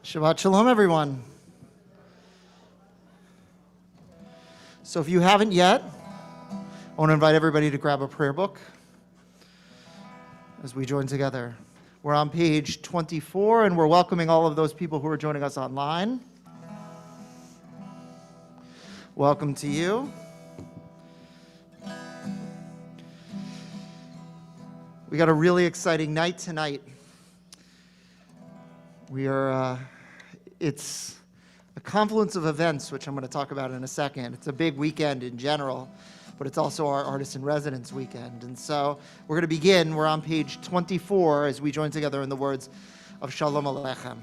Shabbat Shalom, everyone. So if you haven't yet, I want to invite everybody to grab a prayer book as we join together. We're on page 24, and we're welcoming all of those people who are joining us online. Welcome to you. We got a really exciting night tonight. It's a confluence of events, which I'm going to talk about in a second. It's a big weekend in general, but it's also our Artist in Residence weekend. And so we're going to begin. We're on page 24 as we join together in the words of Shalom Aleichem.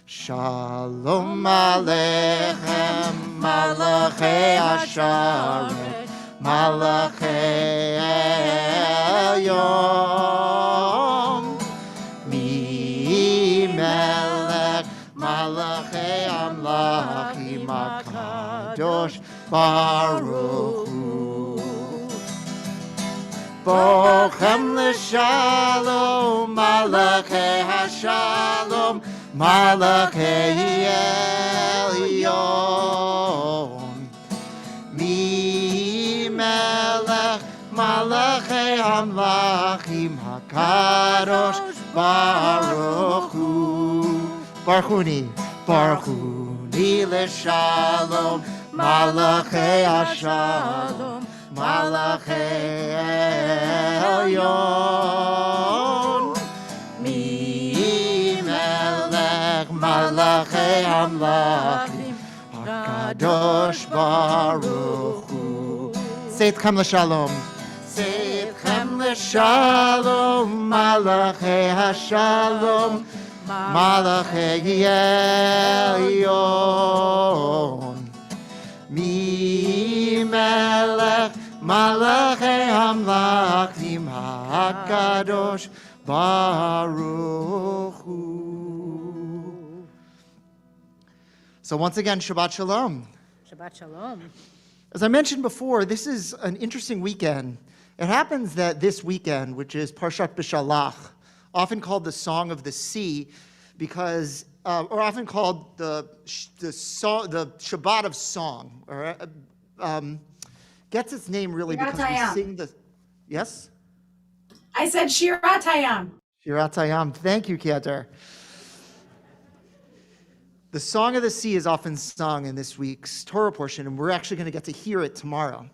Shalom Aleichem, Malachei Hasharet, Malachei Elyon, Mi-Melech, Malachei Amlachim HaKadosh, Baruch Hu. Bochem l'shalom, Malachei Hashalom, Malachei Elyon, Mi-Melech, Malachei Amlachim HaKadosh, Baruch Hu. Baruchuni, Baruchuni l'shalom, Malachei Hashalom, Malachei Elyon, Mi-Melech, Malachei Amlachim HaKadosh, Baruch Hu. Seitchem l'shalom. Seitchem l'shalom, Malachei Hashalom, Malachei Elyon, Mi-Melech, Malachei Amlachim HaKadosh, Baruch Hu. So once again, Shabbat Shalom. Shabbat Shalom. As I mentioned before, this is an interesting weekend. It happens that this weekend, which is Parshat B'Shalach, often called the Song of the Sea, because, or often called the Shabbat of Song, or gets its name really because we sing the. Yes. I said Shirat Hayam. Shirat Hayam. Thank you, Keter. The Song of the Sea is often sung in this week's Torah portion, and we're actually going to get to hear it tomorrow.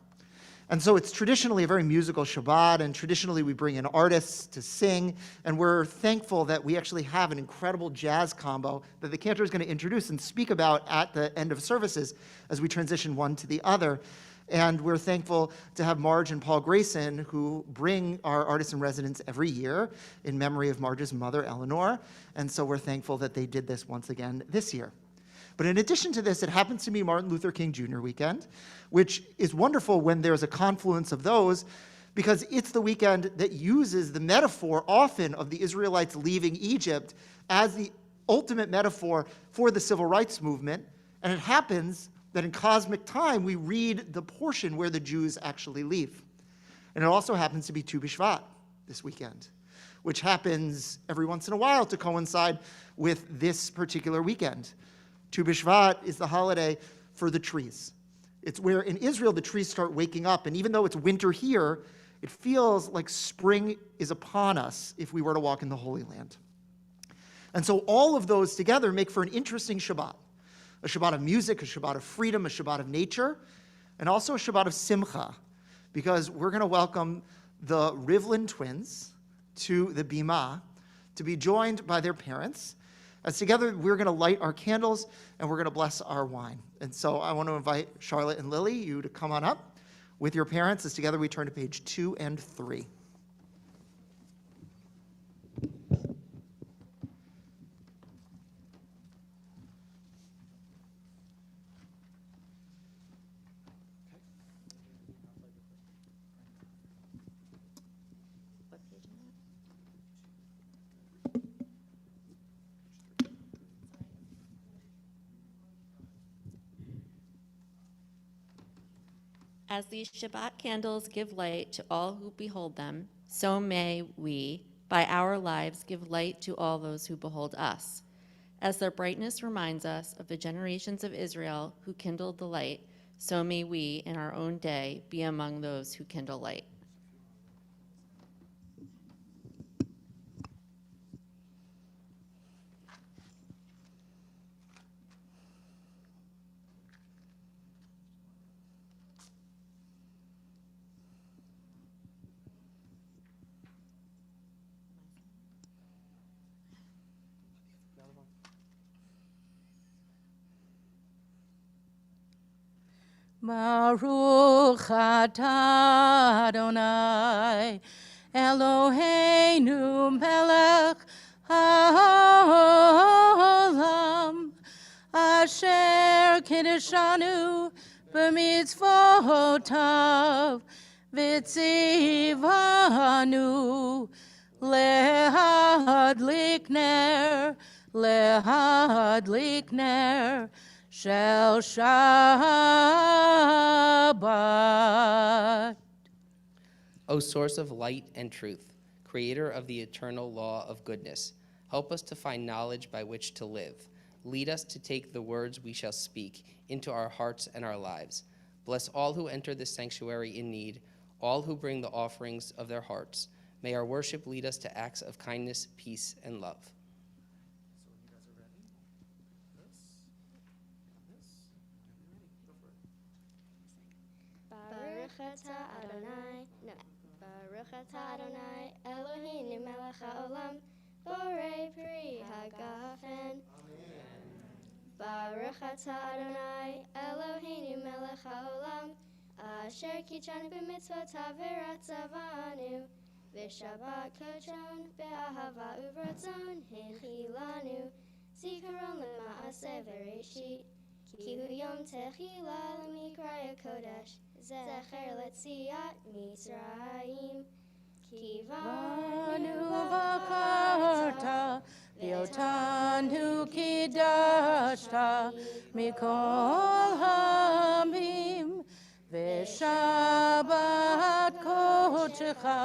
And so it's traditionally a very musical Shabbat, and traditionally we bring in artists to sing, and we're thankful that we actually have an incredible jazz combo that the cantor is going to introduce and speak about at the end of services as we transition one to the other. And we're thankful to have Marge and Paul Grayson, who bring our Artists in Residence every year in memory of Marge's mother, Eleanor. And so we're thankful that they did this once again this year. But in addition to this, it happens to be Martin Luther King Jr. weekend, which is wonderful when there's a confluence of those, because it's the weekend that uses the metaphor often of the Israelites leaving Egypt as the ultimate metaphor for the civil rights movement. And it happens that in cosmic time, we read the portion where the Jews actually leave. And it also happens to be Tu B'Shvat this weekend, which happens every once in a while to coincide with this particular weekend. Tu B'Shvat is the holiday for the trees. It's where in Israel the trees start waking up, and even though it's winter here, it feels like spring is upon us if we were to walk in the Holy Land. And so all of those together make for an interesting Shabbat. A Shabbat of music, a Shabbat of freedom, a Shabbat of nature, and also a Shabbat of simcha, because we're going to welcome the Rivlin twins to the Bima to be joined by their parents, as together we're going to light our candles and we're going to bless our wine. And so I want to invite Charlotte and Lily, you to come on up with your parents, as together we turn to page 2 and 3. As these Shabbat candles give light to all who behold them, so may we, by our lives, give light to all those who behold us. As their brightness reminds us of the generations of Israel who kindled the light, so may we, in our own day, be among those who kindle light. Baruch atah Adonai, Eloheinu melech haolam, asher kiddushanu b'mitzvotav, v'tzivanu lehadlik ner, Shel Shabbat. O source of light and truth, creator of the eternal law of goodness, help us to find knowledge by which to live. Lead us to take the words we shall speak into our hearts and our lives. Bless all who enter this sanctuary in need, all who bring the offerings of their hearts. May our worship lead us to acts of kindness, peace, and love. Baruch atah Adonai, Baruch atah Adonai, Eloheinu melech haolam, borei pri hagafen. Baruch atah Adonai, Eloheinu melech haolam, asher kitchanu b'mitzvotav v'ratzavanu, v'shabbat kochon be'ahava uvratzon hinchilanu, zikaron l'ma'aseh v'reishit, ki hu yom techila l'mikraya kodesh, zecher letziat Mitzrayim, ki Vanu vakarta, v'otanu kidashta, mikol hamim, v'shabbat kodecha,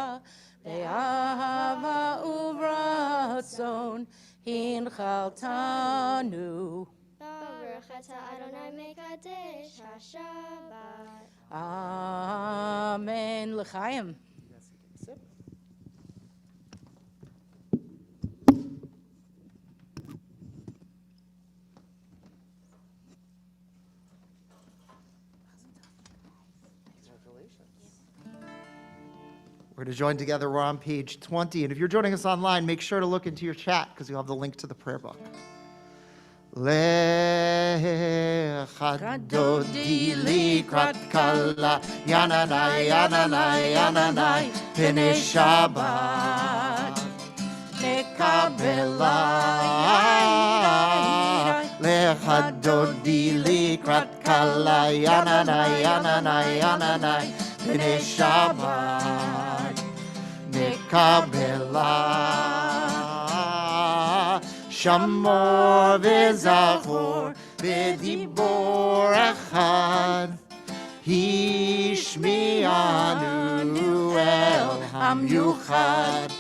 ve'ahava uvratzon, hinchaltanu. Baruch atah Adonai mekadesh haShabbat. Amen. L'chaim. We're going to join together. We're on page 20. And if you're joining us online, make sure to look into your chat because you'll have the link to the prayer book. Lechadodi likrat kala yananai yananai yananai pnei Shabbat nekabelai. Lechadodi likrat kala yananai yananai yananai pnei Shabbat nekabelai. Shamor v'zachor v'dibor echad Hishmianu el hamyuchad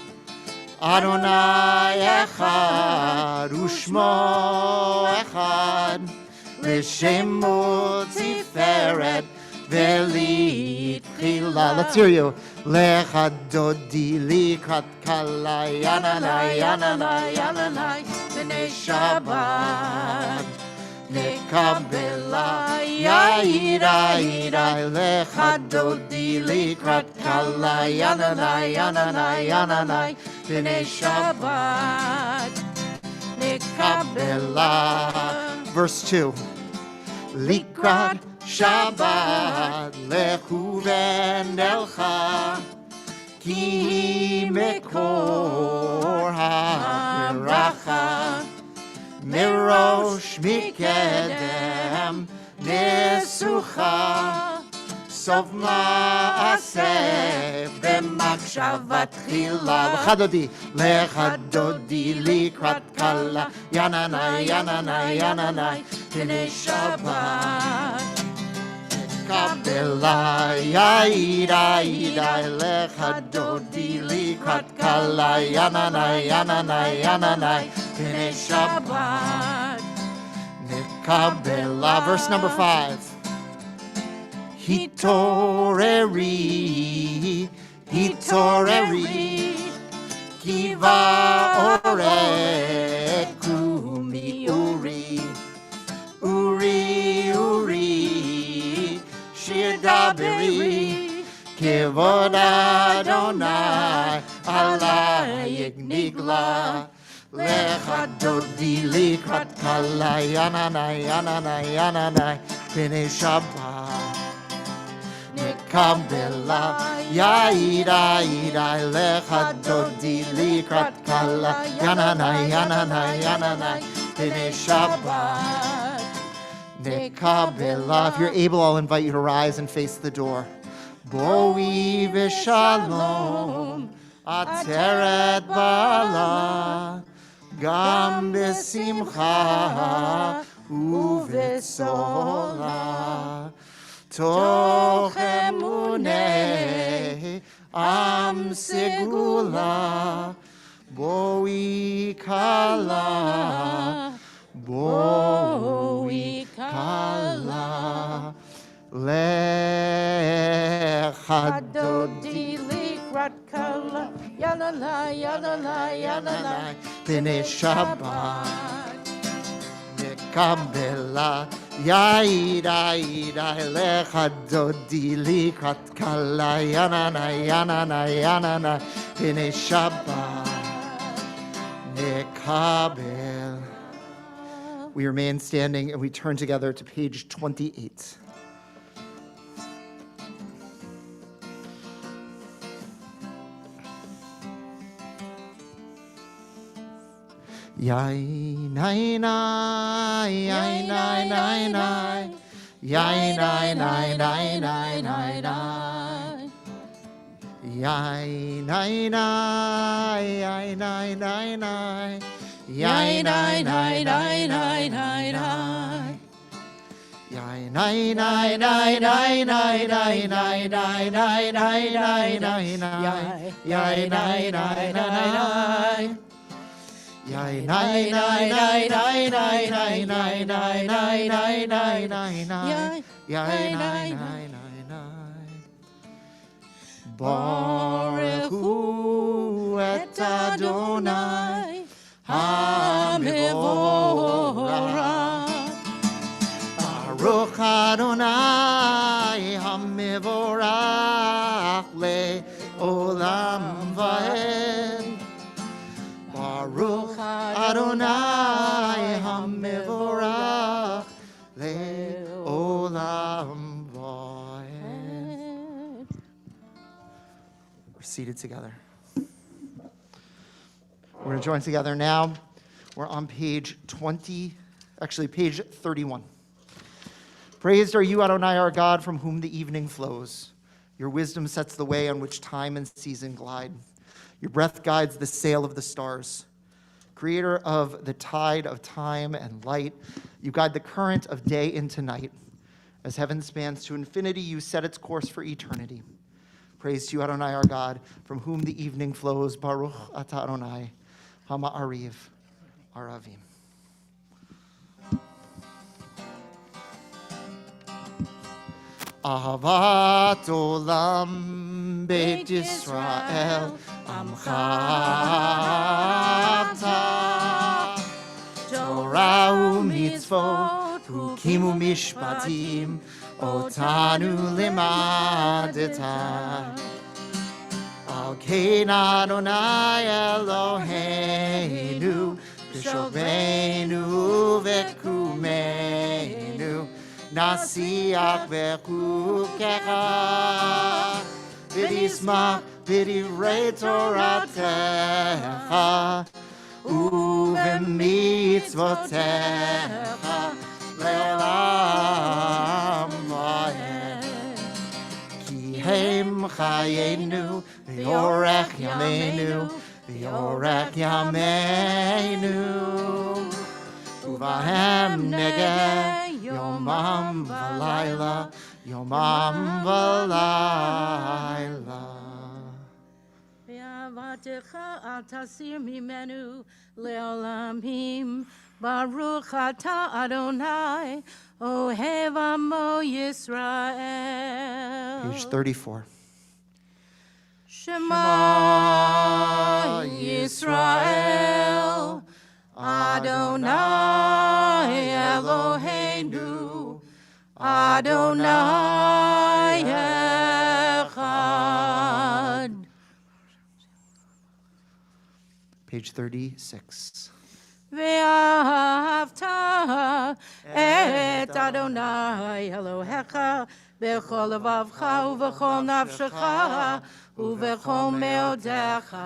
Adonai echad u'shmo echad L'shemo tiferet v'lit chila. Let's hear you. Lechadodi likrat kala yananai yananai yananai b'nei Shabbat nekabela ya'irai lechadodi likrat kala yananai yananai yananai b'nei Shabbat nekabela. Verse 2. Likrat Shabbat lechuven elcha ki mekor ha'beracha mirosh mikedem nesucha sof ma'aseh b'makshavat chila. Lechadodi likrat kala yananai yananai yananai b'nei Shabbat kabela ya'irai lechadodi likrat kala yananai yananai yananai B'nei Shabbat. Nekabela. Verse number 5. Hitoreri, hitoreri, kiva ore kumi uri, uri, uri, shir daberi, kivod Adonai, alayik nigla. Lecha dodi likrat kala yananai, yananai, yananai, b'nei Shabbat. Nekabela, yaida, yaida, lecha dodi likrat kala yananai, yananai, yananai, b'nei Shabbat. Nekabela. If you're able, I'll invite you to rise and face the door. Boi v'shalom, ateret bala. Gam besimcha uvetzola, toch emuneh am segula, boi kala, boi kala, lecha dodi likrat kala, yalala, yalala, yalala, b'nei Shabbat. Nekabela, yaida, yaida, lecha dodi likrat kala, yananai, yananai, yananai, b'nei Shabbat. Nekabel. We remain standing and we turn together to page 28. Yai nai nai, yai nai nai nai, yai nai nai nai nai nai nai, yai nai nai, yai nai nai nai, yai nai nai nai nai nai nai, yai nai nai nai nai nai nai nai nai nai nai nai nai nai, yai nai nai nai nai. Yai nai nai nai nai nai nai nai nai nai nai nai nai nai, yai nai nai nai nai. Baruch hu et Adonai Hamevorach. Baruch Adonai Hamevorach le'olam va'ed. Baruch Adonai HaMevorach le'olam va'ed. We're seated together. We're going to join together now. We're on page 31. Praised are you, Adonai, our God, from whom the evening flows. Your wisdom sets the way on which time and season glide. Your breath guides the sail of the stars. Creator of the tide of time and light, you guide the current of day into night. As heaven spans to infinity, you set its course for eternity. Praise to you, Adonai, our God, from whom the evening flows. Baruch atah Adonai, Hama'ariv, Aravim. Ahavat olam Beit Yisrael Amcha ata Torah u'mitzvot Hukim u'mishpatim Otanu limadeta Al kein Adonai Eloheinu B'shovenu v'kumeinu Nasiach v'chukecha v'nismach v'divrei Toratecha u'v'mitzvotecha le'olam va'ed. Ki hem chayenu v'yorech yameinu v'yorech yameinu uvahem negeh Yomam v'layla, Yomam v'layla. Toratecha al tasir mimenu leolamim. Baruch atah Adonai, ohev amo Yisrael. Page 34. Shema Yisrael, Adonai Eloheinu, Adonai Echad. Page 36. ואהבת את אדוני אלוהיך בכל לבבך ובכל נפשך ובכל מאודיך,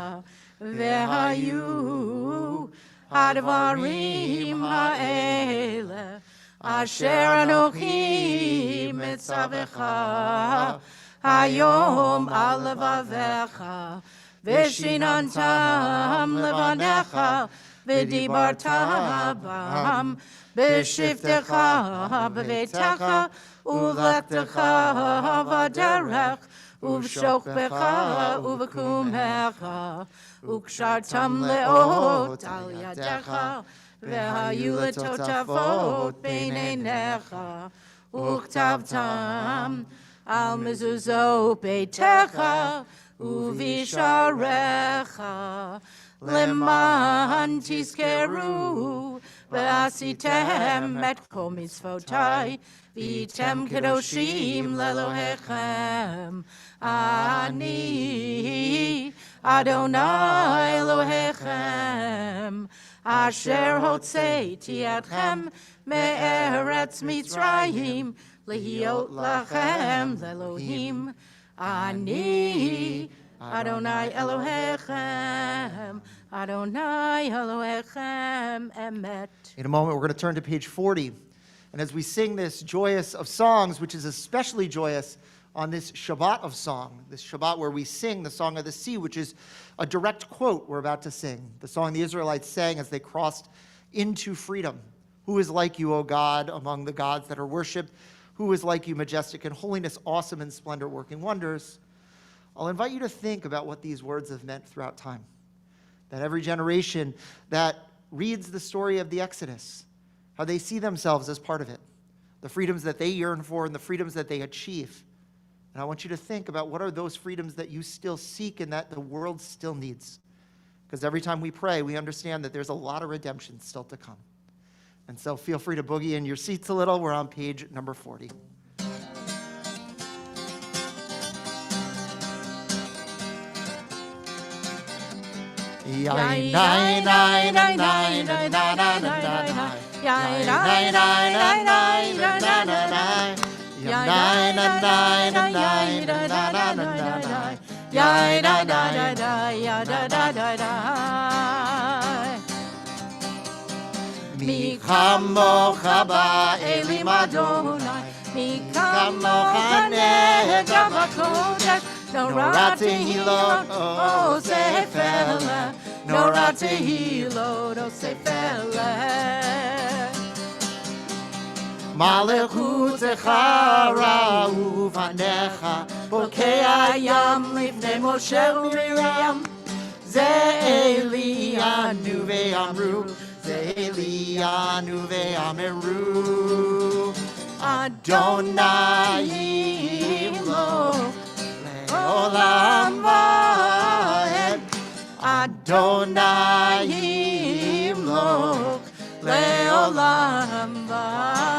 והיו הדברים האלה אשר אנוכי מצווך היום על לבביך, ושיננתם לבניך ודיברת בם בשבתך בביתך ובלכתך בדרך ובשוכבך ובקומך, וקשרתם לאות על ידיך, והיו לטוטפות בין עיניך, וכתבתם על מזוזות ביתך ובשעריך, למען תזכרו ועשיתם את כל מצוותי, והייתם קדושים לאלוהיכם. אני אדוני אלוהיכם, אשר הוצאתי אתכם מארץ מצרים, להיות לכם לאלוהים. אני אדוני אלוהיכם, אדוני אלוהיכם אמת. In a moment, we're going to turn to page 40. And as we sing this joyous of songs, which is especially joyous on this Shabbat of song, this Shabbat where we sing the Song of the Sea, which is a direct quote we're about to sing, the song the Israelites sang as they crossed into freedom. Who is like you, O God, among the gods that are worshipped? Who is like you, majestic in holiness, awesome in splendor, working wonders? I'll invite you to think about what these words have meant throughout time. That every generation that reads the story of the Exodus, how they see themselves as part of it, the freedoms that they yearn for and the freedoms that they achieve. And I want you to think about what are those freedoms that you still seek and that the world still needs. Because every time we pray, we understand that there's a lot of redemption still to come. And so feel free to boogie in your seats a little. We're on page number 40. מי כמוך באלים אדוני, מי כמוך נגע בקודש, נורא תהילות עושה פלא, נורא תהילות עושה פלא. מלכותך ראו פניך, בוקע ים לפני משה ומרים, זה אלינו ואמרו, זה אלינו ואמרו, אדוני ימלוך לעולם ועד, אדוני ימלוך לעולם ועד.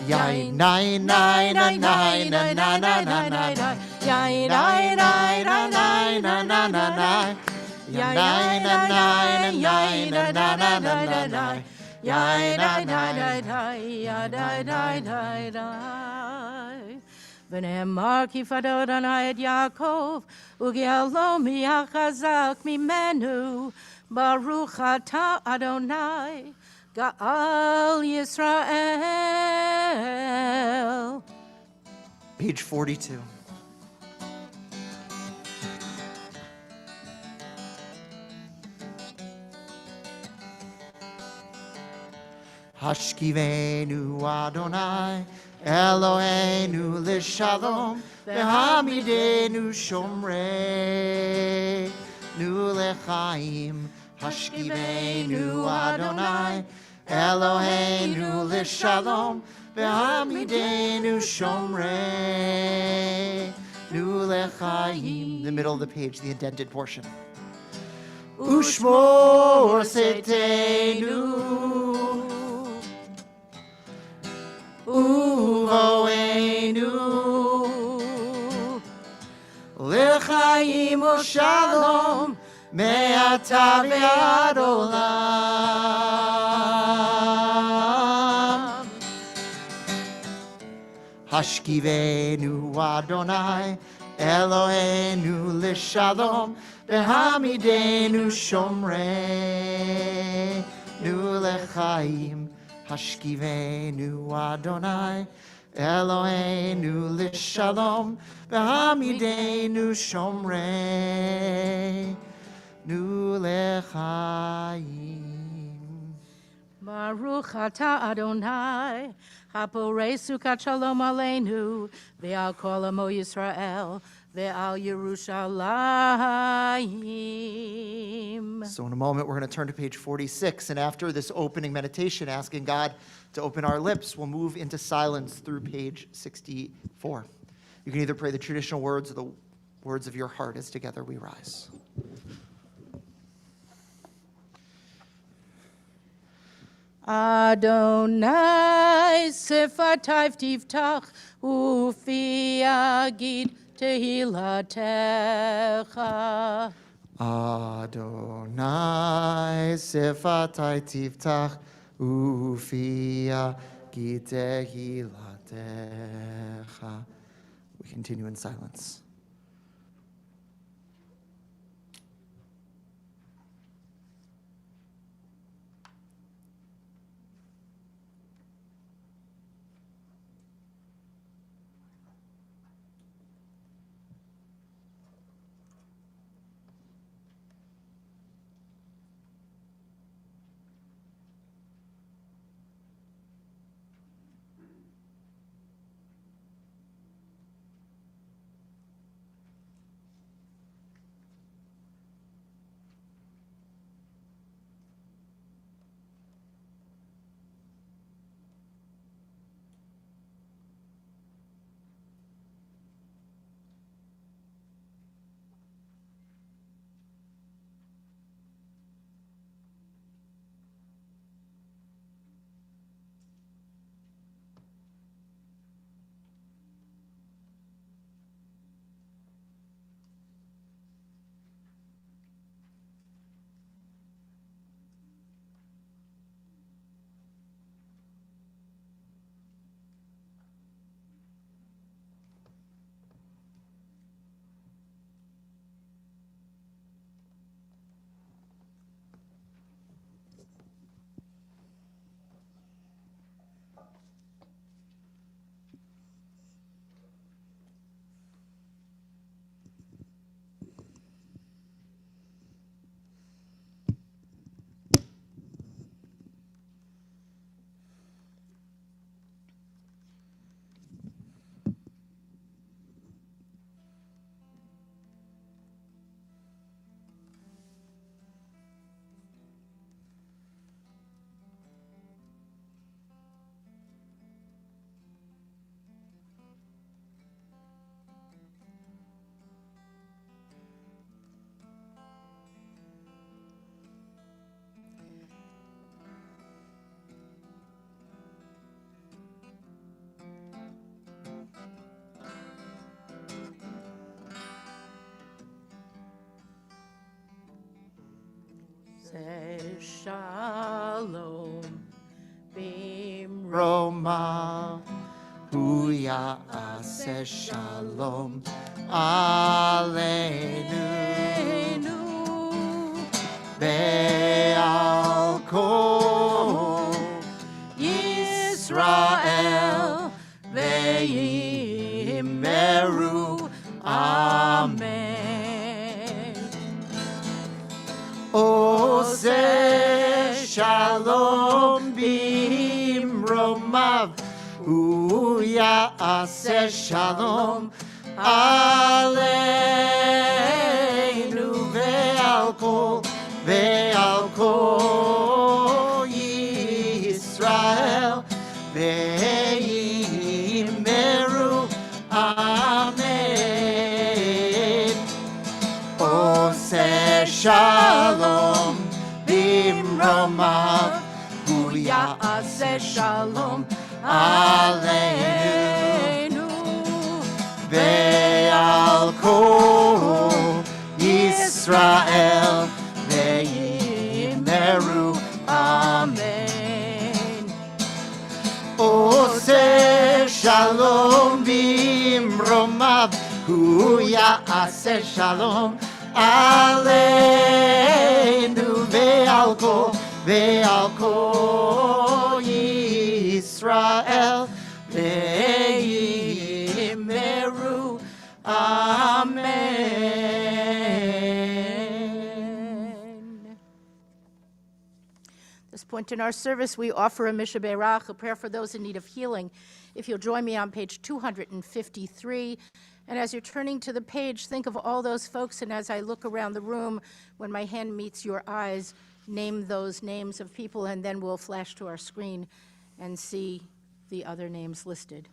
יין ניי ניי ניי ניי ניי ניי ניי ניי יין ניי ניי ניי ניי ניי ניי ניי יין ניי ניי ניי ניי ניי ניי יין ניי ניי ניי ניי ניי. ונאמר כי פדה אדוני את יעקב וגאלו מי החזק ממנו, ברוך אתה אדוני גאל ישראל. Page 42. Hashkivenu Adonai, Eloheinu l'shalom, v'hamidenu shomrei, nu lechaim. Hashkivenu Adonai, Eloheinu l'shalom, v'hamidenu shomrei, nu lechaim. The middle of the page, the indented portion. Ushmor setenu, uvoenu, l'chaim u'shalom, me'ata ve'ad olam. Hashkivenu Adonai, Eloheinu l'shalom, v'hamidenu shomrei, nu lechaim. Hashkivenu Adonai, Eloheinu l'shalom, v'hamidenu shomrei, nu lechaim. Baruch atah Adonai, haporei sukat shalom aleinu, ve'al kol amo Yisrael, ve'al Yerushalayim. So in a moment, we're going to turn to page 46, and after this opening meditation, asking God to open our lips, we'll move into silence through page 64. You can either pray the traditional words or the words of your heart as together we rise. Adonai sifatayv tiftach ufi agid tehilatecha. Adonai sifatai tiftach ufia gitehilatecha. We continue in silence. Say shalom bimro. Roma, huya ase shalom aleinu, be'al kol Yisrael ve'yimeru. Amen. Ose shalom bimro. hu ya'aseh shalom aleinu ve'al kol Yisrael ve'imeru amen. Oseh shalom bimromav hu ya'aseh shalom aleinu ve'al kol Yisrael ve'imeru amen. Oseh shalom bimromav hu ya'aseh shalom aleinu ve'al kol Yisrael ve'imeru amen. At this point in our service, we offer a Misha Berach, a prayer for those in need of healing. If you'll join me on page 253. And as you're turning to the page, think of all those folks, and as I look around the room, when my hand meets your eyes, name those names of people, and then we'll flash to our screen and see the other names listed.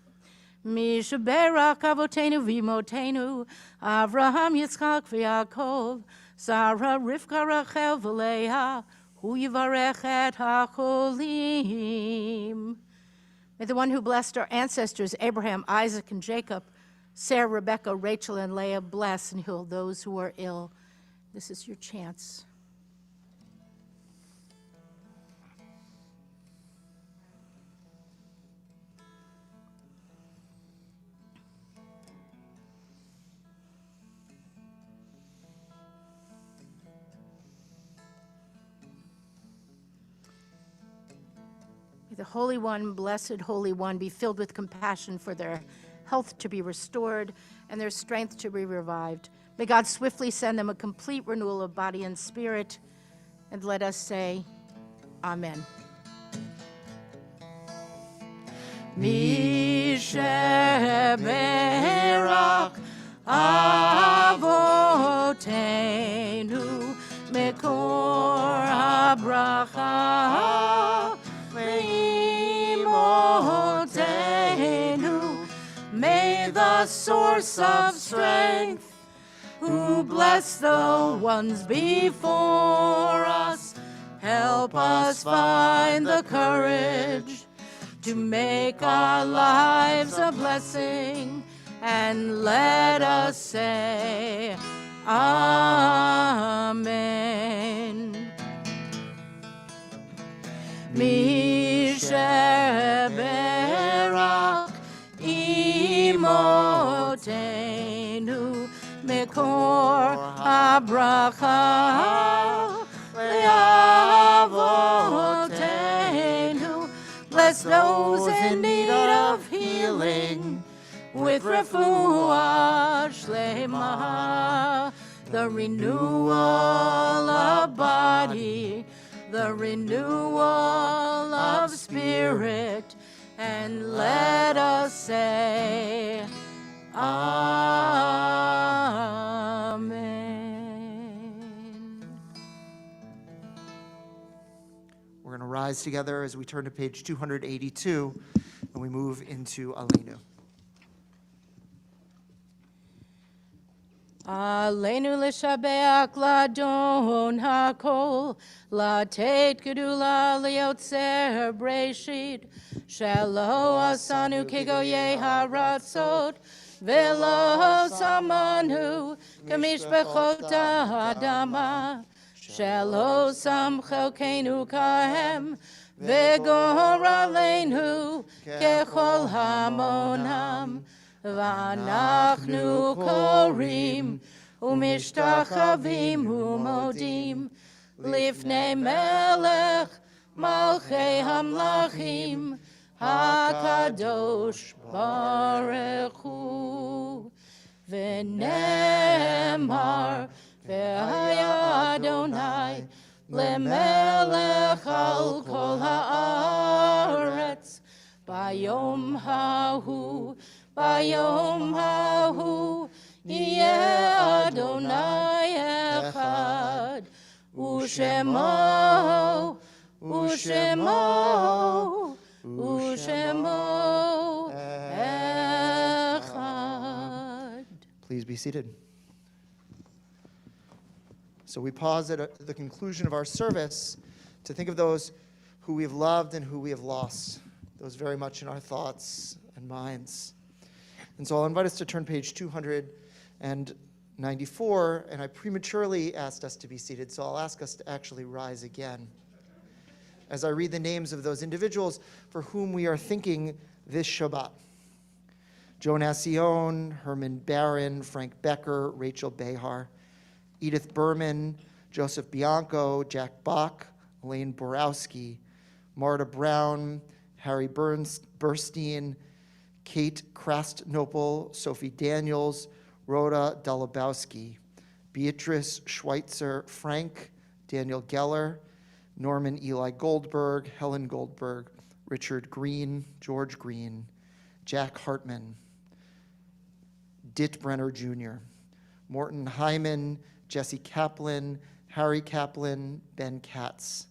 Misha Berach avotenu v'imotenu, Avraham, Yitzchak, v'Yaakov, Sarah, Rivka, Rachel, v'Leah, hu yivarech et hacholim. May the one who blessed our ancestors, Abraham, Isaac, and Jacob, Sarah, Rebecca, Rachel, and Leah, bless and heal those who are ill. This is your chance. May the Holy One, blessed Holy One, be filled with compassion for their health to be restored and their strength to be revived. May God swiftly send them a complete renewal of body and spirit. And let us say, Amen. Misha Berach avotenu mekor habracha ve'imotenu. May the source of strength, who bless the ones before us, help us find the courage to make our lives a blessing, and let us say, Amen. Misha Berach imotenu mekor habracha le'avotenu. Bless those in need of healing with refuah shlema, the renewal of body, the renewal of spirit, and let us say, Amen. We're going to rise together as we turn to page 282 and we move into Aleinu. Aleinu l'shabeach ladon hakol, latet gedula liotzer breshit, shelo asanu kegoye haratzot, velo samanu kamishbechot adama, shelo samchokenu kahem, vegor aleinu kechol hamonam. V'anachnu korim u'mishtachavim u'modim lifnei melech malchei hamlachim hakadosh baruch hu. V'nemar v'haya Adonai lemelech al kol haaretz Bayom hahu, yeh Adonai echad, u'shemo, echad. Please be seated. So we pause at the conclusion of our service to think of those who we have loved and who we have lost, those very much in our thoughts and minds. And so I'll invite us to turn page 294, and I prematurely asked us to be seated, so I'll ask us to actually rise again as I read the names of those individuals for whom we are thinking this Shabbat. Joan Ascione, Herman Barron, Frank Becker, Rachel Behar, Edith Berman, Joseph Bianco, Jack Bach, Elaine Borowski, Marta Brown, Harry Burstein, Kate Krastnopel, Sophie Daniels, Rhoda Dolobowski, Beatrice Schweitzer Frank, Daniel Geller, Norman Eli Goldberg, Helen Goldberg, Richard Green, George Green, Jack Hartman, Ditt Brenner Jr., Morton Hyman, Jesse Kaplan, Harry Kaplan, Ben Katz,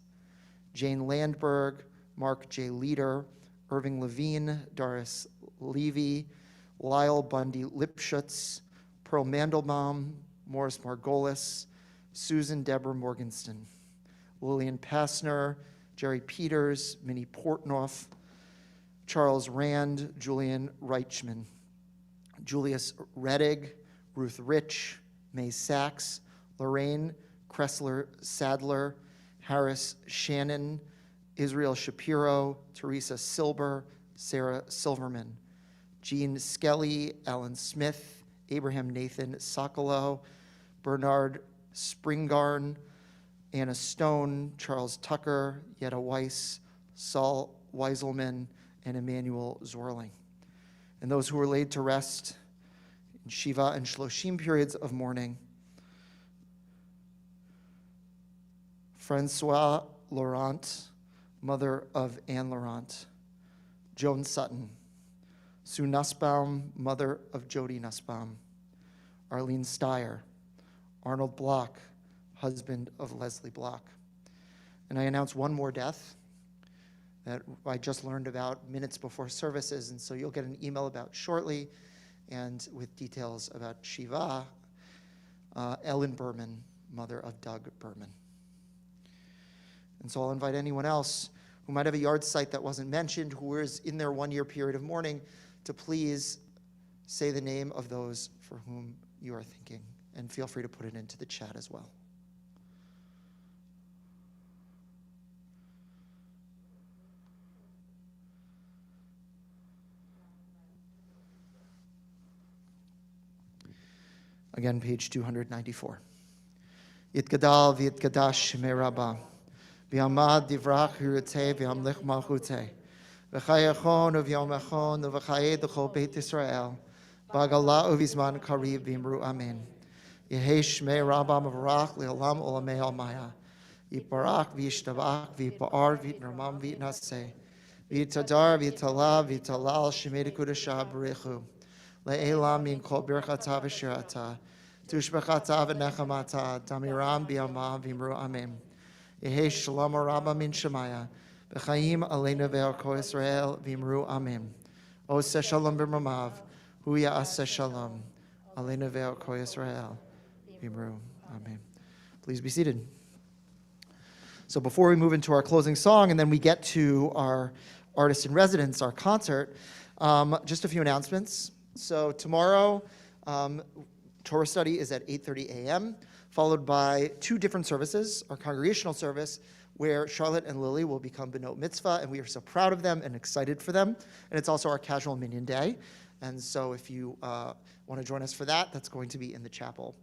Jane Landberg, Mark J. Leader, Irving Levine, Doris Levy, Lyle Bundy Lipschutz, Pearl Mandelbaum, Morris Margolis, Susan Deborah Morgenstern, Lillian Passner, Jerry Peters, Minnie Portnoff, Charles Rand, Julian Reichman, Julius Rettig, Ruth Rich, May Sachs, Lorraine Kressler Sadler, Harris Shannon, Israel Shapiro, Teresa Silber, Sarah Silverman, Jean Skelly, Alan Smith, Abraham Nathan Sokolow, Bernard Springarn, Anna Stone, Charles Tucker, Yetta Weiss, Saul Weiselman, and Emmanuel Zorling. And those who were laid to rest in Shiva and Shloshim periods of mourning: Francois Laurent, mother of Anne Laurent; Joan Sutton; Sue Nussbaum, mother of Jody Nussbaum; Arlene Steyer; Arnold Block, husband of Leslie Block. And I announce one more death that I just learned about minutes before services, and so you'll get an email about shortly, and with details about Shiva, Ellen Berman, mother of Doug Berman. And so I'll invite anyone else who might have a yard site that wasn't mentioned, who is in their 1 year period of mourning, to please say the name of those for whom you are thinking, and feel free to put it into the chat as well. Again, page 294. Yitgadal v'yitgadash shemei Rabbah, v'yamad divrach hirutei v'yamlich malchutei, v'chayachon uv'yomachon uv'chayei d'chol Beit Yisrael, b'agala uv'izman karib v'imru amen. Yehei shemei Rabbah mevarach le'olam olamei almaya, yiparach v'yishtabach v'yipa'ar v'yitnamam v'yitnaseh, v'yitadar v'yitalal v'yitalal shemei d'kudashah b'rechu, le'elam min kol birchata v'shirata, tushbechata v'nechamata, damiram b'yama v'imru amen. Yehei shalom rabba min shemaya, v'chaim aleinu ve'arko Yisrael v'imru amen. Oseh shalom b'mamav, hu ya'aseh shalom, aleinu ve'arko Yisrael v'imru amen. Please be seated. So before we move into our closing song, and then we get to our artist in residence, our concert, just a few announcements. So tomorrow, Torah study is at 8:30 a.m., followed by two different services: our congregational service, where Charlotte and Lily will become B'not Mitzvah, and we are so proud of them and excited for them. And it's also our casual Minyan Day. And so if you want to join us for that, that's going to be in the chapel.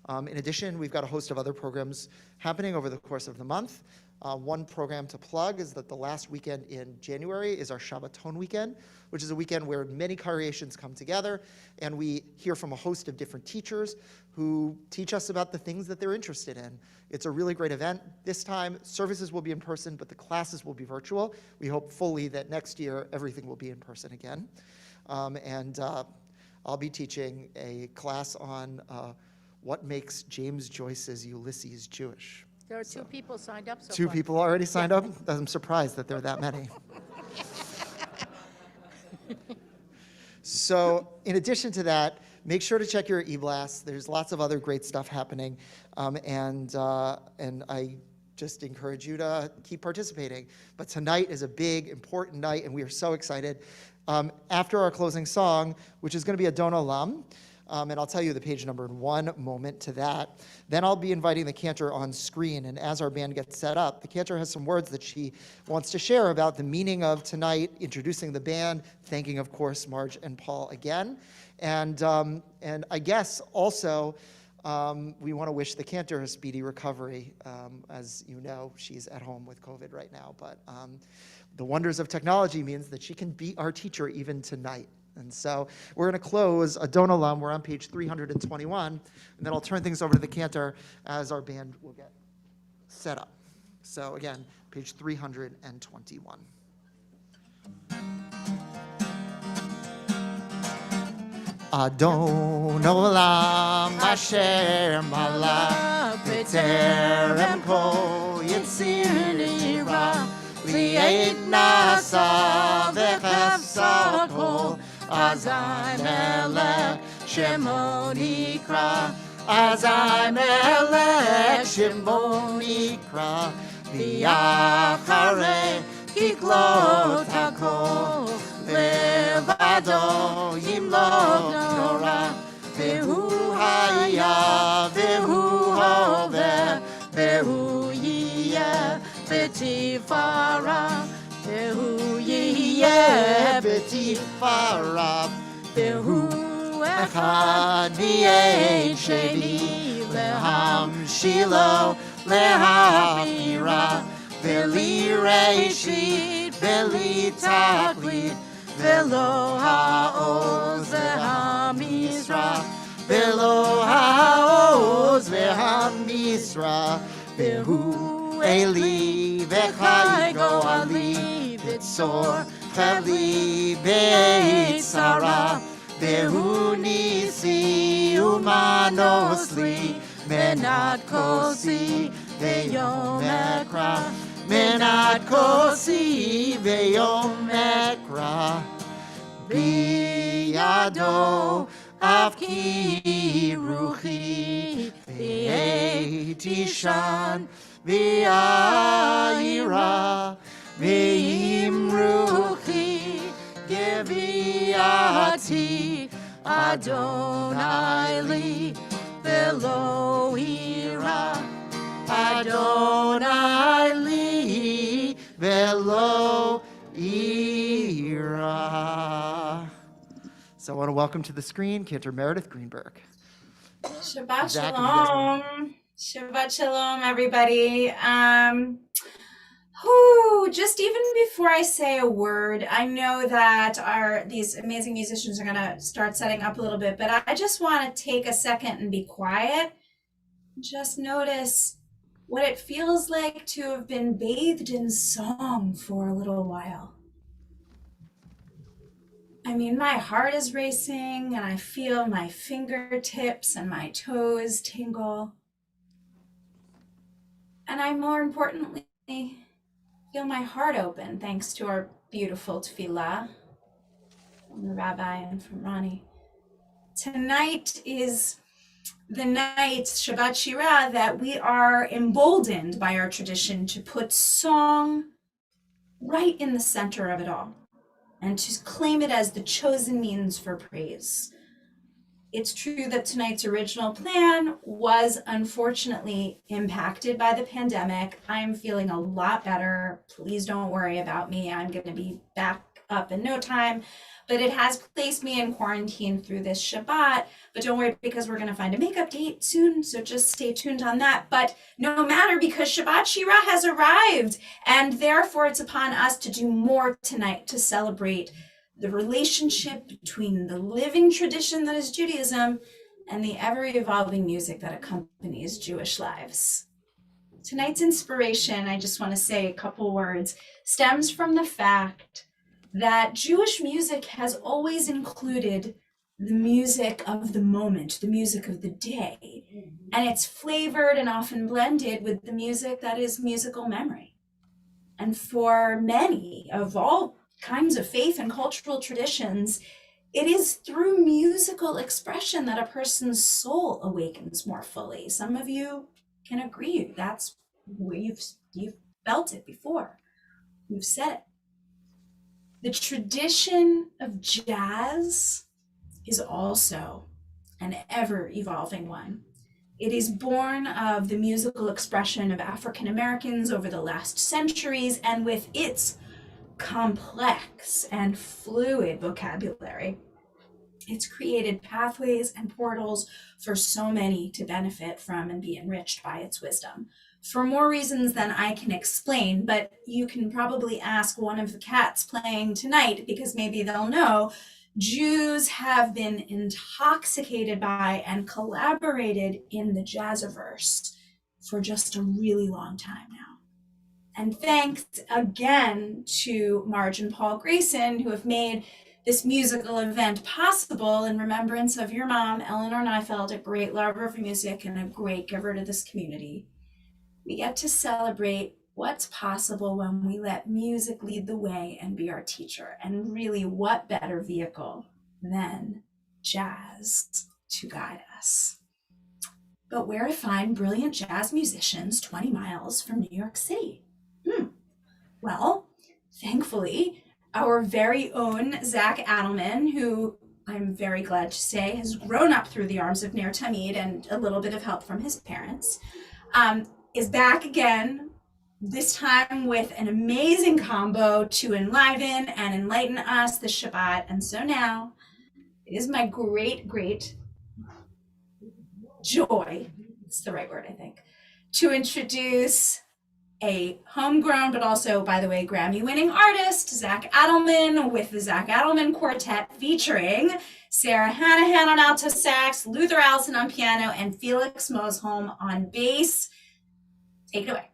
In addition, we've got a host of other programs happening over the course of the month. One program to plug is that the last weekend in January is our Shabbaton weekend, which is a weekend where many congregations come together, and we hear from a host of different teachers who teach us about the things that they're interested in. It's a really great event. This time, services will be in person, but the classes will be virtual. We hope fully that next year, everything will be in person again. I'll be teaching a class on what makes James Joyce's Ulysses Jewish. There are two people signed up so far. Two people already signed up? I'm surprised that there are that many. So in addition to that, make sure to check your e-blast. There's lots of other great stuff happening. And I just encourage you to keep participating. But tonight is a big, important night, and we are so excited. After our closing song, which is going to be Adon Olam, and I'll tell you the page number in one moment to that. Then I'll be inviting the cantor on screen, and as our band gets set up, the cantor has some words that she wants to share about the meaning of tonight, introducing the band, thanking, of course, Marge and Paul again. And I guess also we want to wish the cantor a speedy recovery. As you know, she's at home with COVID right now, but the wonders of technology means that she can be our teacher even tonight. And so we're going to close Adon Olam. We're on page 321, and then I'll turn things over to the cantor as our band will get set up. So again, page 321. Adon Olam Asher Malach B'terem Kol Yitzir Nira Li'et Nasa V'chefsa Kol Azai Melech Shemo Nikra Azai Melech Shemo Nikra V'yacharei Kiklot HaKol Levado Yimlok Torah Vehu Haya Vehu Hoveh Vehu Yiyeh B'tifara Vehu Yiyeh B'tifara Vehu Echad V'yein Sheni Leham Shilo Lehavira V'li Reishit V'li Taklit V'lo ha'oz v'ha'misra V'lo ha'oz v'ha'misra V'hu Eli v'chai go'ali V'tzor chali b'etzara V'hu nisi u'manos li Menat kosi v'yom ekra Menat kosi v'yom ekra Biyado avki ruchi V'eiti shan v'ayira V'im ruchi geviati Adonai li v'lo ira Adonai li v'lo ira. So I want to welcome to the screen Cantor Meredith Greenberg. Shabbat Zach, if you guys want- shalom. Shabbat shalom, everybody. Just even before I say a word, I know that these amazing musicians are going to start setting up a little bit, but I just want to take a second and be quiet. Just notice what it feels like to have been bathed in song for a little while. I mean, my heart is racing and I feel my fingertips and my toes tingle. And I, more importantly, feel my heart open thanks to our beautiful tefillah from the rabbi and from Ronnie. Tonight is the night, Shabbat Shira, that we are emboldened by our tradition to put song right in the center of it all and to claim it as the chosen means for praise. It's true that tonight's original plan was unfortunately impacted by the pandemic. I'm feeling a lot better. Please don't worry about me. I'm going to be back up in no time. But it has placed me in quarantine through this Shabbat. But don't worry, because we're going to find a makeup date soon. So just stay tuned on that. But no matter, because Shabbat Shira has arrived. And therefore, it's upon us to do more tonight to celebrate the relationship between the living tradition that is Judaism and the ever-evolving music that accompanies Jewish lives. Tonight's inspiration, I just want to say a couple words, stems from the fact that Jewish music has always included the music of the moment, the music of the day, and it's flavored and often blended with the music that is musical memory. And for many of all kinds of faith and cultural traditions, it is through musical expression that a person's soul awakens more fully. Some of you can agree that's where you've felt it before. You've said it. The tradition of jazz is also an ever-evolving one. It is born of the musical expression of African Americans over the last centuries, and with its complex and fluid vocabulary, it's created pathways and portals for so many to benefit from and be enriched by its wisdom. For more reasons than I can explain, but you can probably ask one of the cats playing tonight, because maybe they'll know, Jews have been intoxicated by and collaborated in the Jazziverse for just a really long time now. And thanks again to Marge and Paul Grayson, who have made this musical event possible in remembrance of your mom, Eleanor Neifeld, a great lover of music and a great giver to this community. We get to celebrate what's possible when we let music lead the way and be our teacher. And really, what better vehicle than jazz to guide us? But where to find brilliant jazz musicians 20 miles from New York City? Well, thankfully, our very own Zach Adelman, who I'm very glad to say has grown up through the arms of Ner Tamid and a little bit of help from his parents, is back again, this time with an amazing combo to enliven and enlighten us this Shabbat. And so now it is my great, great joy, it's the right word, I think, to introduce a homegrown, but also, by the way, Grammy-winning artist, Zach Adelman, with the Zach Adelman Quartet, featuring Sarah Hanahan on alto sax, Luther Allison on piano, and Felix Mosholm on bass. Take it away.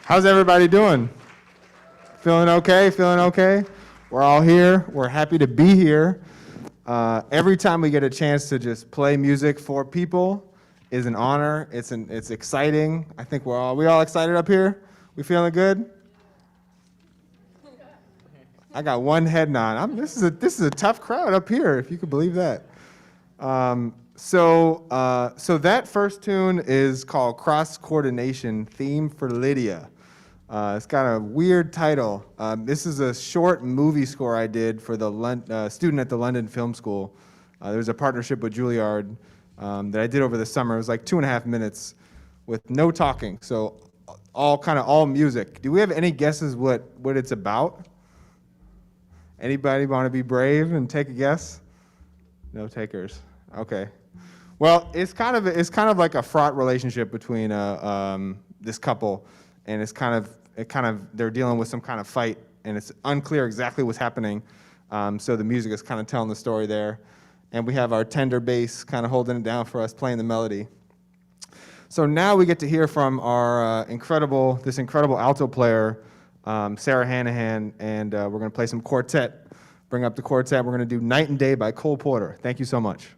How's everybody doing? Feeling okay? Feeling okay? We're all here. We're happy to be here. Every time we get a chance to just play music for people is an honor. It's exciting. I think we all excited up here. We feeling good? I got one head nod. This is a tough crowd up here, if you could believe that. So that first tune is called Cross Coordination Theme for Lydia. It's got a weird title. This is a short movie score I did for the student at the London Film School. There was a partnership with Juilliard that I did over the summer. It was like 2.5 minutes with no talking, so all music. Do we have any guesses what it's about? Anybody want to be brave and take a guess? No takers. Okay. Well, it's kind of like a fraught relationship between this couple, and they're dealing with some kind of fight, and it's unclear exactly what's happening. So the music is kind of telling the story there, and we have our tender bass kind of holding it down for us, playing the melody. So now we get to hear from our incredible alto player, Sarah Hanahan, and we're going to play some quartet. Bring up the quartet. We're going to do Night and Day by Cole Porter. Thank you so much.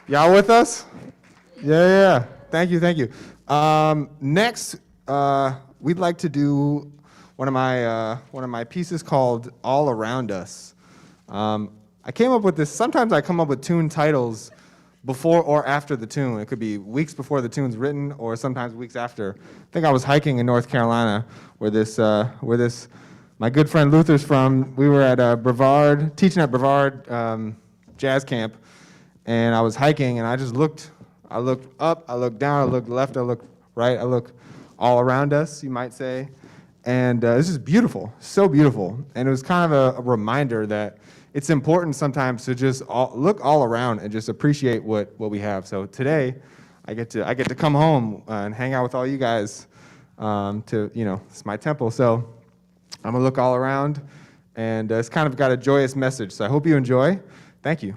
Y'all with us? Yeah. Thank you. Next, we'd like to do one of my pieces called "All Around Us." I came up with this. Sometimes I come up with tune titles before or after the tune. It could be weeks before the tune's written, or sometimes weeks after. I think I was hiking in North Carolina, where my good friend Luther's from. We were at Brevard, teaching at Brevard jazz camp, and I was hiking, and I just looked. I looked up, I looked down, I looked left, I looked right, I looked all around us, you might say. And this is beautiful, so beautiful. And it was kind of a reminder that it's important sometimes to just look all around and just appreciate what we have. So today, I get to come home and hang out with all you guys. It's my temple. So I'm gonna look all around, and it's kind of got a joyous message. So I hope you enjoy. Thank you.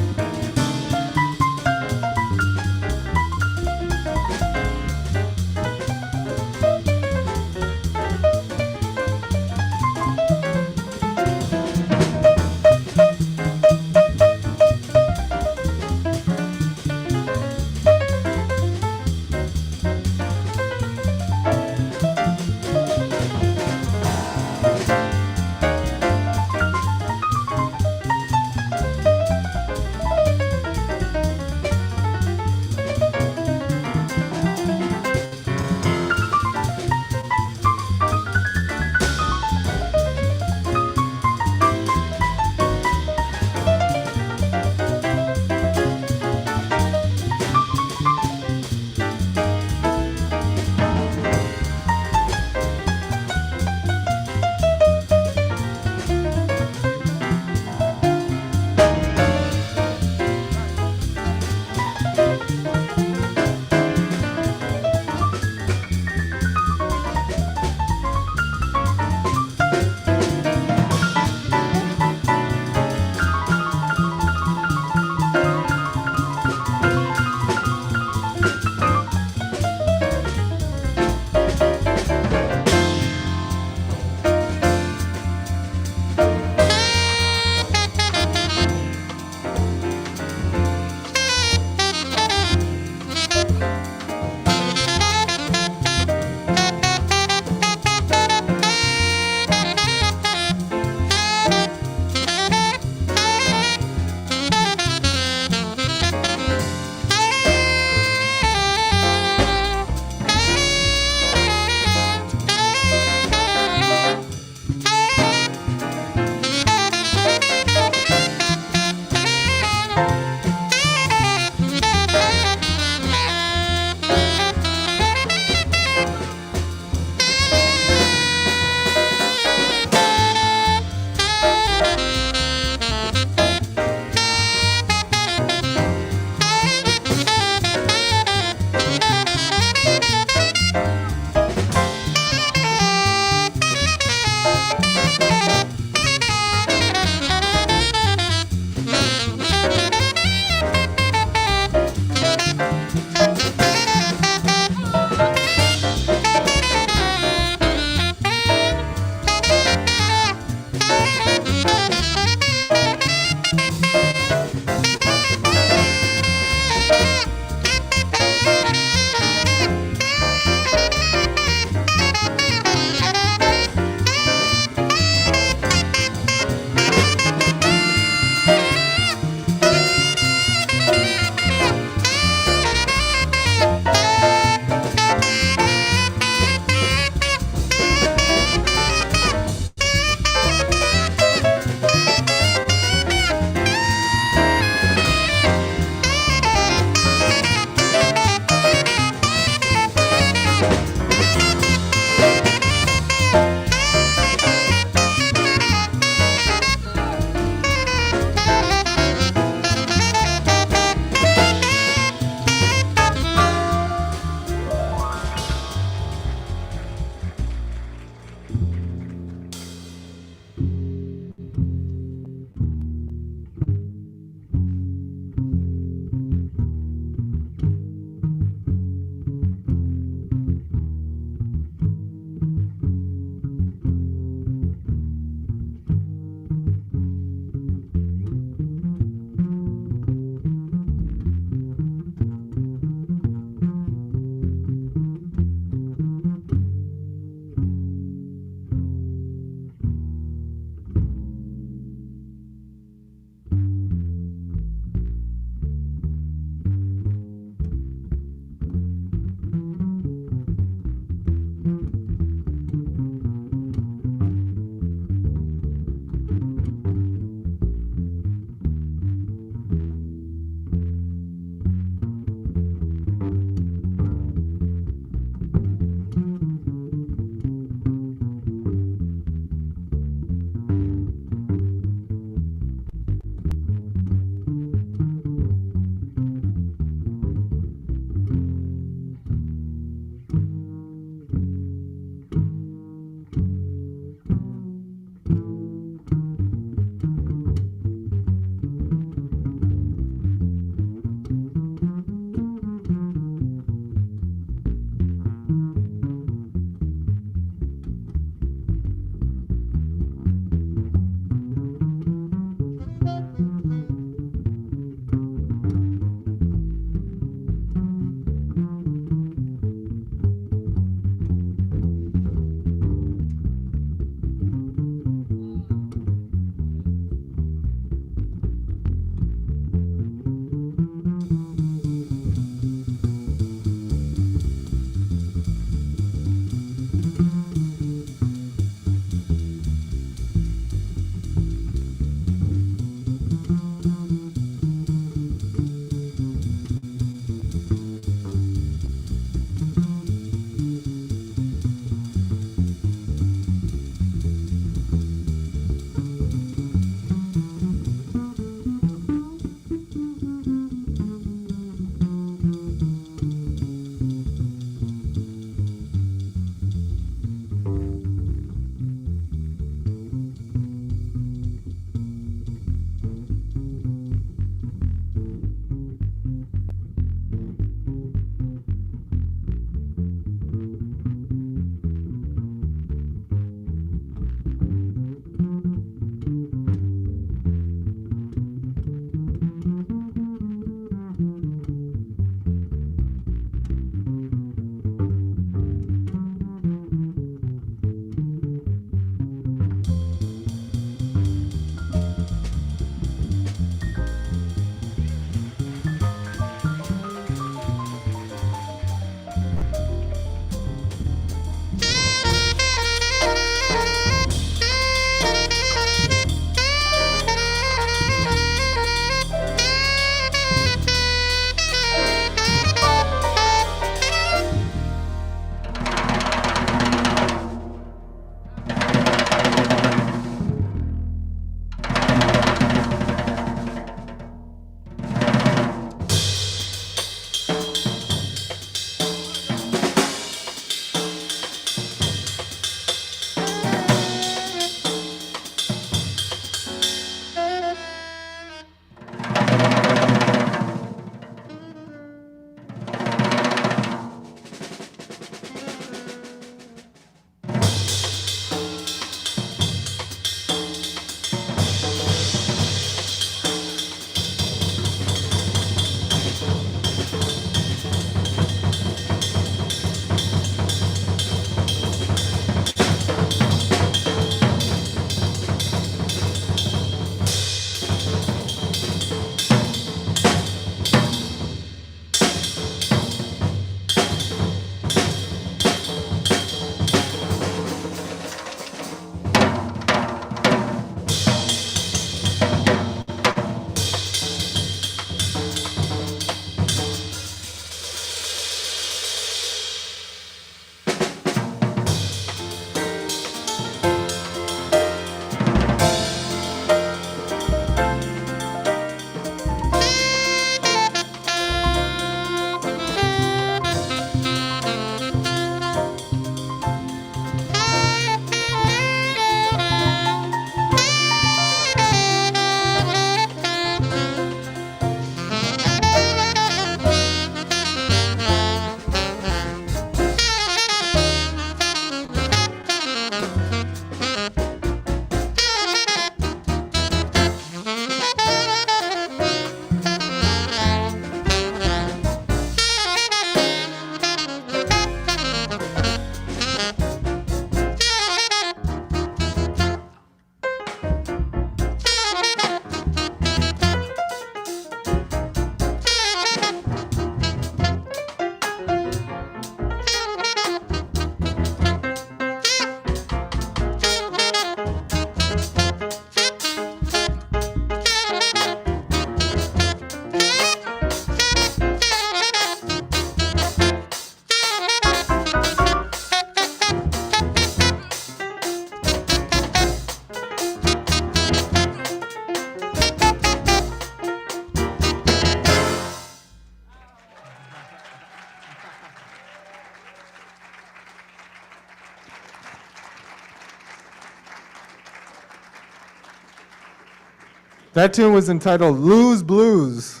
That tune was entitled Lose Blues.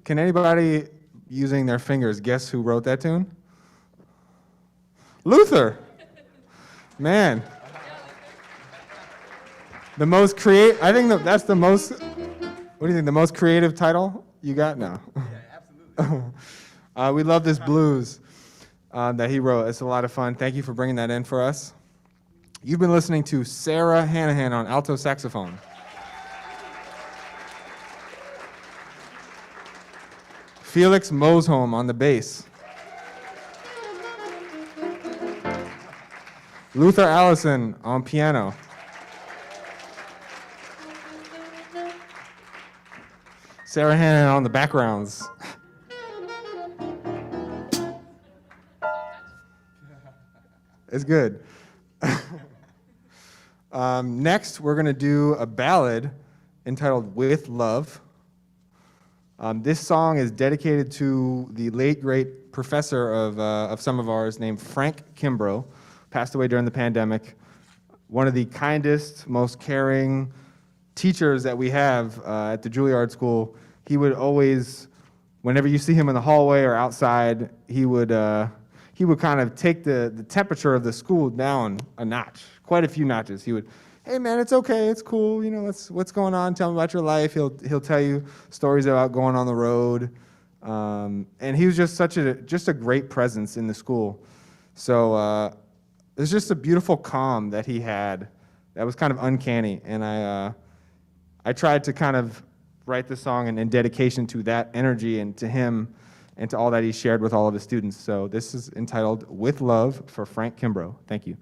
Can anybody using their fingers guess who wrote that tune? Luther. Man. The most I think that's the most, what do you think, the most creative title you got now? Yeah, absolutely. We love this blues that he wrote. It's a lot of fun. Thank you for bringing that in for us. You've been listening to Sarah Hanahan on alto saxophone. Felix Mosholm on the bass. Luther Allison on piano. Sarah Hanahan on the backgrounds. It's good. Next, we're going to do a ballad entitled With Love. This song is dedicated to the late, great professor of some of ours named Frank Kimbrough, passed away during the pandemic. One of the kindest, most caring teachers that we have at the Juilliard School. He would always, whenever you see him in the hallway or outside, he would kind of take the temperature of the school down a notch, quite a few notches. He would, hey man, it's okay, it's cool, you know, what's going on? Tell me about your life. He'll tell you stories about going on the road, and he was just such a great presence in the school. So there's just a beautiful calm that he had that was kind of uncanny, and I tried to kind of write the song in dedication to that energy and to him and to all that he shared with all of his students. So this is entitled With Love for Frank Kimbrough. Thank you.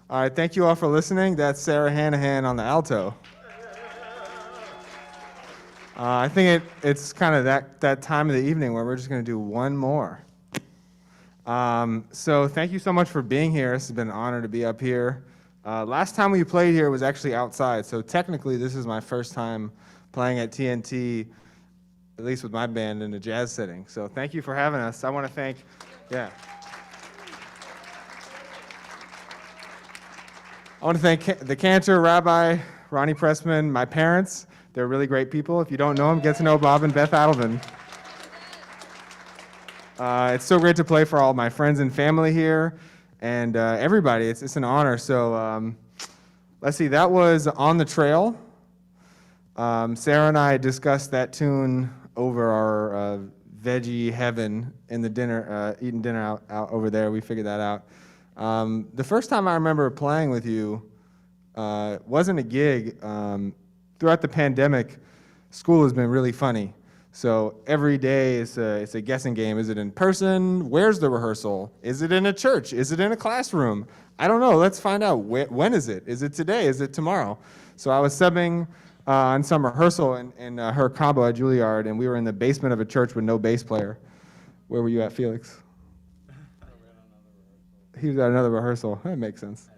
All right, thank you all for listening. That's Sarah Hanahan on the alto. I think it's kind of that time of the evening where we're just going to do one more. So thank you so much for being here. It's been an honor to be up here. Last time we played here was actually outside, so technically this is my first time playing at TNT, at least with my band, in a jazz setting. So thank you for having us. I want to thank, I want to thank the cantor, Rabbi Ronnie Pressman, my parents. They're really great people. If you don't know them, get to know Bob and Beth Adelman. It's so great to play for all my friends and family here, and everybody. It's an honor. So let's see, that was On the Trail. Sarah and I discussed that tune over our veggie heaven in the dinner, eating dinner out over there. We figured that out. The first time I remember playing with you wasn't a gig. Throughout the pandemic, school has been really funny. So every day it's a guessing game. Is it in person? Where's the rehearsal? Is it in a church? Is it in a classroom? I don't know. Let's find out. When is it? Is it today? Is it tomorrow? So I was subbing on some rehearsal in her combo at Juilliard, and we were in the basement of a church with no bass player. Where were you at, Felix? He was at another rehearsal. That makes sense.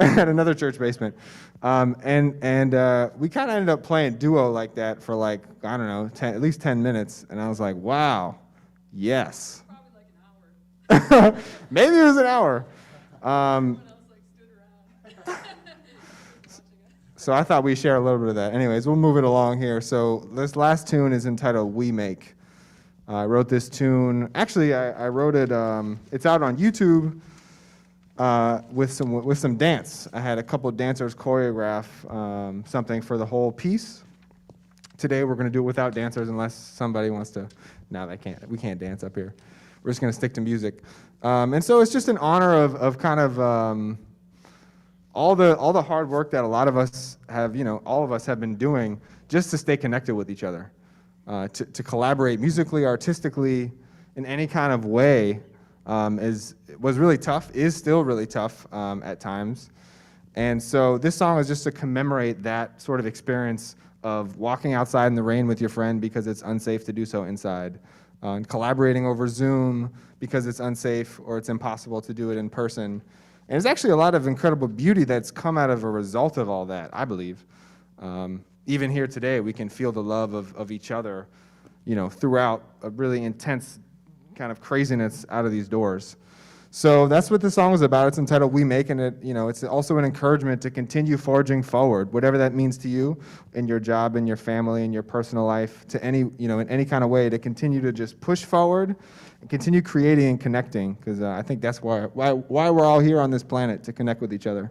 At another church basement. And we kind of ended up playing duo like that for like, I don't know, at least 10 minutes. And I was like, wow, yes. Probably like an hour. Maybe it was an hour. So I thought we'd share a little bit of that. Anyways, we'll move it along here. So this last tune is entitled We Make. I wrote this tune. Actually, I wrote it. It's out on YouTube with some dance. I had a couple dancers choreograph something for the whole piece. Today we're going to do it without dancers, unless somebody wants to. No, they can't. We can't dance up here. We're just going to stick to music. And so it's just an honor of kind of all the hard work that a lot of us have. All of us have been doing just to stay connected with each other. To collaborate musically, artistically, in any kind of way was really tough, is still really tough at times. And so this song is just to commemorate that sort of experience of walking outside in the rain with your friend because it's unsafe to do so inside, and collaborating over Zoom because it's unsafe or it's impossible to do it in person. And there's actually a lot of incredible beauty that's come out of a result of all that, I believe. Even here today, we can feel the love of each other, throughout a really intense kind of craziness out of these doors. So that's what the song is about. It's entitled We Make, and it's also an encouragement to continue forging forward, whatever that means to you in your job, in your family, in your personal life, to in any kind of way, to continue to just push forward and continue creating and connecting, because I think that's why we're all here on this planet, to connect with each other.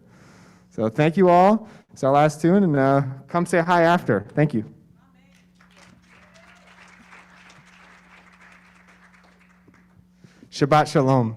So thank you all. It's our last tune, and come say hi after. Thank you. Shabbat Shalom.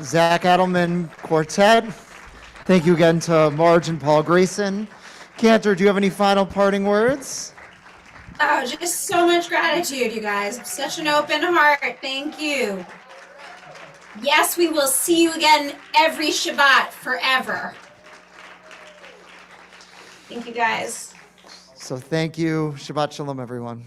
Zach Adelman Quartet. Thank you again to Marge and Paul Grayson. Cantor, do you have any final parting words? Oh, just so much gratitude, you guys. Such an open heart. Thank you. Yes, we will see you again every Shabbat forever. Thank you, guys. So thank you. Shabbat Shalom, everyone.